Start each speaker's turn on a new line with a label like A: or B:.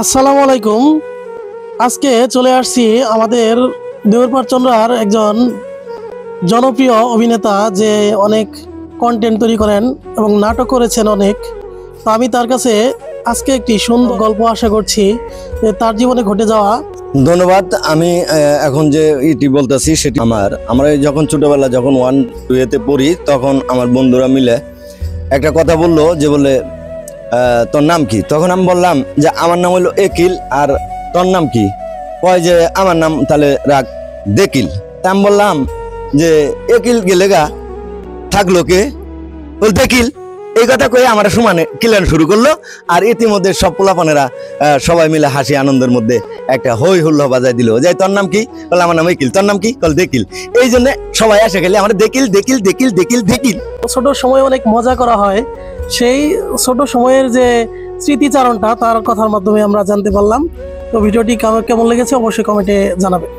A: আসসালামু আলাইকুম। আজকে চলে আসছি আমাদের দেউরপাড় চন্দ্রার একজন জনপ্রিয় অভিনেতা, যে অনেক কন্টেন্ট তৈরি করেন এবং নাটক করেছেন অনেক। তো আমি তার কাছে আজকে একটি সুন্দর গল্প আশা করছি যে তার জীবনে ঘটে যাওয়া।
B: ধন্যবাদ। আমি এখন যে ইটি বলতেছি সেটি আমরা যখন ছোটবেলা যখন 1-2 পড়ি তখন আমার বন্ধুরা মিলে একটা কথা বললো যে বলে তোর নাম কি? তখন আমি বললাম যে আমার নাম হলো একিল। আর তোর নাম কি? কয় যে আমার নাম তাহলে রাখ দেকিল। তা আমি বললাম যে একিল গেলে গা থাকলো কে? বল দেকিল। এই কথা কয়ে আমার সমানে কিলান শুরু করলো। আর ইতিমধ্যে সব পোলাপানেরা সবাই মিলে হাসি আনন্দের মধ্যে একটা হই হুল্লো বাজায় দিল যে তোর নাম কি? বলে আমার নাম একিল। তোর নাম কি? বল দেকিল। এই জন্য সবাই আসে গেলে আমার দেকিল দেকিল দেকিল দেকিল দেকিল।
A: ছোট সময় অনেক মজা করা হয়, সেই ছোট সময়ের যে স্মৃতিচারণটা তার কথার মাধ্যমে আমরা জানতে পারলাম। তো ভিডিওটি কেমন লেগেছে অবশ্যই কমেন্টে জানাবেন।